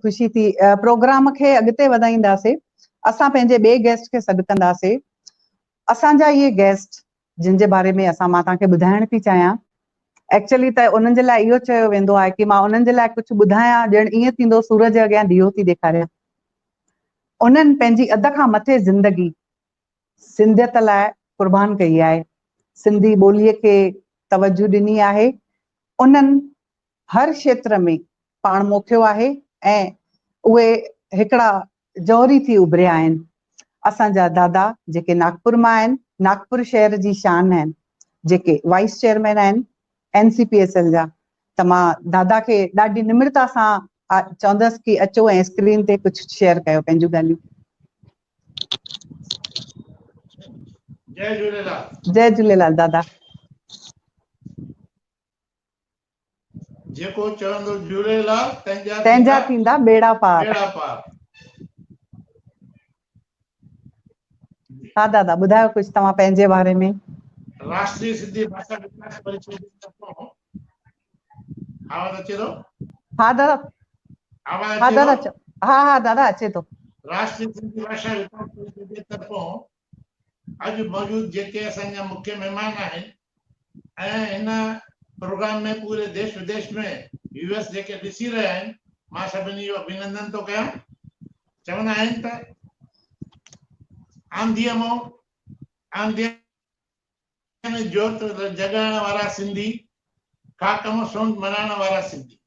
खुशी थी। प्रोग्राम खे अॻिते वधाईंदासीं। असां पंहिंजे ॿिए गेस्ट खे सॾु कंदासीं। असांजा इहे गेस्ट जिन जे बारे में मां तव्हांखे ॿुधाइण थी चाहियां, एक्चुअली त उन्हनि जे लाइ इहो चयो वेंदो आहे कि मां उन्हनि जे लाइ कुझु ॿुधायां ॼण ईअं थींदो सूरज जे अॻियां ॾीओ थी ॾेखारियां। उन्हनि पंहिंजी अध खां मथे ज़िंदगी सिंधियत लाइ कुर्बान कई आहे, सिंधी ॿोलीअ खे तवजो ॾिनी आहे। उन्हनि हर क्षेत्र में पाण मोखियो आहे ऐं उहे हिकिड़ा जौहरी थी उभरिया आहिनि। असांजा दादा जेके नागपुर मां आहिनि, नागपुर शहर जी शान आहिनि, जेके वाइस चेयरमैन आहिनि NCPSL जा। त मां दादा खे ॾाढी निम्रता सां चवंदसि कि अचो ऐं स्क्रीन ते कुझु शेयर कयो पंहिंजूं ॻाल्हियूं। जय झूलेलाल। जय झूलेलाल दादा। जेको चवंदो झूलेलाल तंहिंजा थींदा बेड़ा पार। बेड़ा पार। हा दादा, ॿुधायो कुझु तव्हां पंहिंजे बारे में। राष्ट्रीय सिंधी भाषा विकास परिषद जी तरफ़ों आवाज़ अचे थो? हा दादा, आवाज़ हा अचे दादा, थो? हा दादा अचे थो। राष्ट्रीय सिंधी भाषा विकास परिषद जी तरफ़ों अॼु मौजूद जेके असांजा मुख्य महिमान आहिनि ऐं हिन प्रोग्राम में पूरे देश विदेश में US जेके ॾिसी रहिया आहिनि, मां सभिनी जो अभिनंदन थो कयां। चवंदा आहिनि त आंधीअ में जोत जगाइण वारा सिंधी, खाक में सोन मनाइण वारा सिंधी।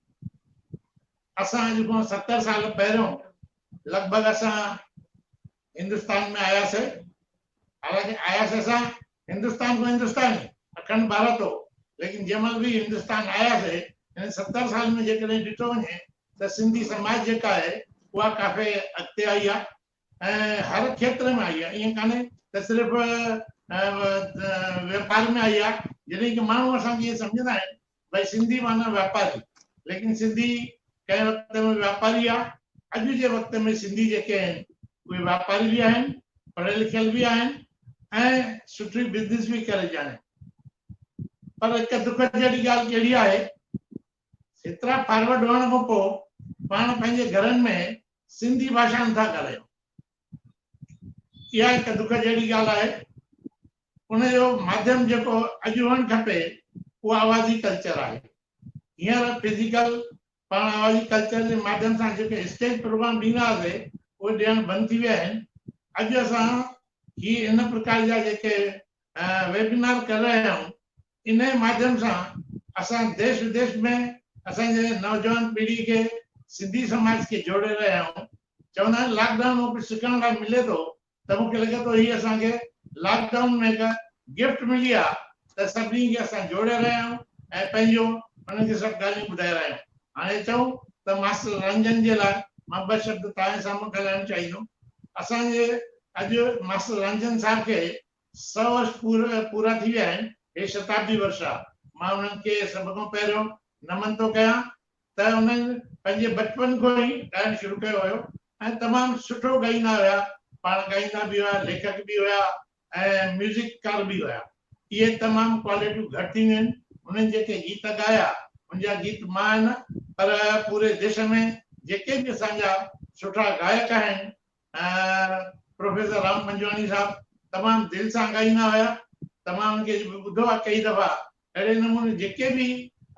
असां अॼु खां 70 साल पहिरियों लगभग असां हिंदुस्तान में आयासीं। हालांकि आयासीं असां हिंदुस्तान को हिंदुस्तानी अखंड भारत हो, लेकिन जंहिंमहिल बि हिंदुस्तान आयासीं इन 70 साल में जेकॾहिं ॾिठो वञे त सिंधी समाज जेका आहे उहा काफ़ी अॻिते आई आहे ऐं हर क्षेत्र में आई आहे। ईअं कान्हे त सिर्फ़ु व्यापार में आई आहे। जॾहिं कि माण्हू असांखे इहे सम्झंदा आहिनि भई सिंधी माना वापारी, लेकिन सिंधी कंहिं वक़्त में वापारी आहे। अॼु जे वक़्त में सिंधी जेके आहिनि उहे वापारी बि आहिनि, पढ़ियल लिखियल बि आहिनि ऐं सुठी बिज़नेस बि करे ॼाणनि। पर हिकु दुख जहिड़ी ॻाल्हि कहिड़ी आहे, एतिरा फॉरवर्ड हुअण खां पोइ पाण पंहिंजे घरनि में सिंधी भाषा नथा ॻाल्हायूं। इहा हिकु दुख जहिड़ी ॻाल्हि आहे। उनजो माध्यम जेको अॼु हुअणु खपे उहो आवाज़ी कल्चर आहे। हींअर फिजिकल पाण आवाज़ी कल्चर जे माध्यम सां जेके स्टेज प्रोग्राम ॾींदा हुआसीं उहे ॾियण बंदि थी विया आहिनि। अॼु असां ही इन प्रकार जा जेके वेबिनार कर रहे आहियूं, इन माध्यम सां असां देश विदेश में असांजे नौजवान पीढ़ी खे सिंधी समाज खे जोड़े रहिया आहियूं। चवंदा आहिनि लॉकडाउन में कुझु सिखण लाइ मिले थो, त मूंखे लॻे थो हीअ असांखे लॉकडाउन में हिकु गिफ्ट मिली आहे त सभिनी खे असां जोड़े रहिया आहियूं ऐं पंहिंजो उन्हनि खे सभु ॻाल्हियूं ॿुधाए रहिया आहियूं। हाणे चऊं त मास्टर रंजन जे लाइ मां ॿ शब्द तव्हांजे साम्हूं ॻाल्हाइणु चाहींदुमि। असांजे अॼु मास्टर रंजन साहब खे 100 वर्ष पूरा थी विया आहिनि। हे शताब्दी वर्ष आहे। मां उन्हनि खे सभ खां पहिरियों नमन थो कयां त उन्हनि पंहिंजे बचपन खां ई ॻाइणु शुरू कयो हुयो ऐं तमामु सुठो ॻाईंदा हुया। पाण ॻाईंदा बि हुया, लेखक बि हुया ऐं म्यूज़िककार बि हुया। इहे तमामु क्वालिटियूं घटि थींदियूं आहिनि। उन्हनि जेके गीत ॻाया उनजा गीत मां न पर पूरे देश में जेके बि असांजा सुठा गायक आहिनि, प्रोफेसर राम पंजवाणी साहब तमामु दिलि सां ॻाईंदा हुया। तमामु खे ॿुधो आहे कई दफ़ा। अहिड़े नमूने जेके बि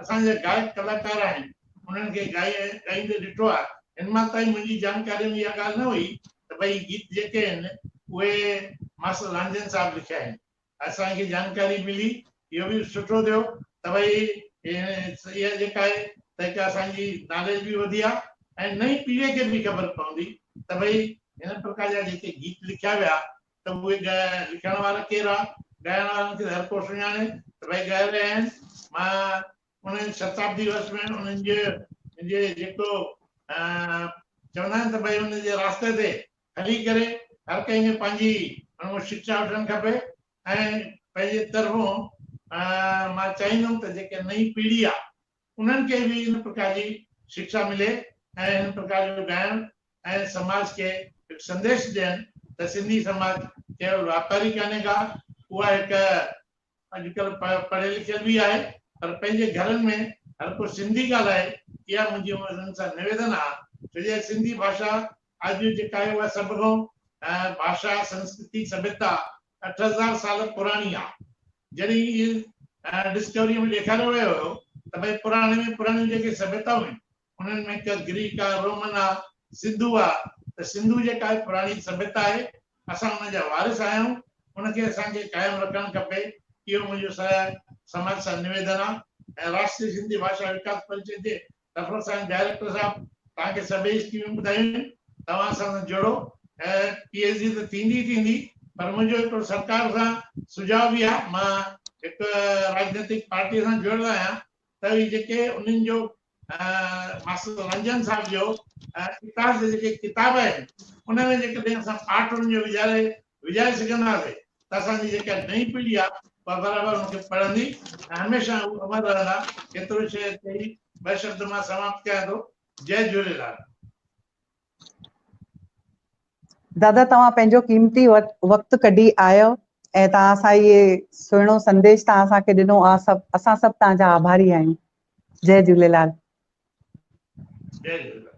असांजे गायक कलाकार आहिनि उन्हनि खे ॻाईंदे ॾिठो आहे। हिन महिल ताईं मुंहिंजी जानकारी में इहा ॻाल्हि न हुई त भई गीत जेके आहिनि उहे मास्टर रंजन साहब लिखिया आहिनि। असांखे जानकारी मिली, इहो बि सुठो थियो त भई इहा जेका आहे त हिकु असांजी नॉलेज बि वधी आहे ऐं नई पीढ़ीअ खे बि ख़बर पवंदी त भई हिन प्रकार जा जेके गीत लिखिया विया त उहे लिखण वारा केरु आहे, ॻाइण वारनि खे हर को सुञाणे त भई ॻाए रहिया आहिनि। मां उन्हनि शताब्दी वर्ष में उन्हनि जे जेको चवंदा आहिनि त भई उनजे रास्ते ते हली करे हर कंहिंखे पंहिंजी शिक्षा वठणु खपे ऐं पंहिंजे तरफ़ों मां चाहींदुमि त जेके नई पीढ़ी आहे उन्हनि खे बि इन प्रकार जी शिक्षा मिले ऐं हिन प्रकार जो ॻाइण ऐं समाज खे हिकु संदेश ॾियनि त सिंधी समाज केवल वापारी कान्हे का, उहा हिकु अॼुकल्ह पढ़ियल लिखियल बि आहे, पर पंहिंजे घरनि में हर को सिंधी ॻाल्हाए। इहा मुंहिंजी उन्हनि सां निवेदन आहे छो जे सिंधी भाषा अॼु जेका आहे उहा सभ खां भाषा संस्कृति सभ्यता 8000 साल पुराणी आहे। जॾहिं डिस्कवरी में ॾेखारियो वियो हुयो त भई पुराणे में पुराणी जेके सभ्यताऊं आहिनि उन्हनि में हिकु ग्रीक आहे, रोमन आहे, सिंधु आहे। त सिंधु जेका आहे पुराणी सभ्यता आहे, असां हुन जा वारिस आहियूं, उनखे असांखे क़ाइमु रखणु खपे। इहो मुंहिंजो समाज सां निवेदन आहे। ऐं राष्ट्रीय सिंधी भाषा विकास परिषद जे तरफ़ सां डायरेक्टर साहब तव्हांखे सभई स्कीमूं ॿुधायूं, तव्हां सां जुड़ो। ऐं PhD त थींदी, पर मुंहिंजो हिकिड़ो सरकार सां सुझाव बि आहे। मां हिकु राजनीतिक पार्टीअ सां जुड़ियल आहियां त ही जेके उन्हनि जो मास्टर रंजन साहब जो इतिहास जे जेके किताब आहिनि उनमें जेकॾहिं असां पाठ उन्हनि जो विझाए सघंदासीं त असांजी जेका नई पीढ़ी आहे उहा बराबरि उनखे पढ़ंदी ऐं हमेशह उहे अमर रहंदा। एतिरो शइ चई 2 शब्द मां समाप्त कयां थो। जय झूलेलाल। दादा तव्हां पंहिंजो क़ीमती वक़्तु कढी आयो ऐं तव्हां सां इहे सुहिणो संदेश तव्हां असांखे ॾिनो आहे। असां सभु तव्हांजा आभारी आहियूं। जय झूलेलाल। जय झूलेलाल।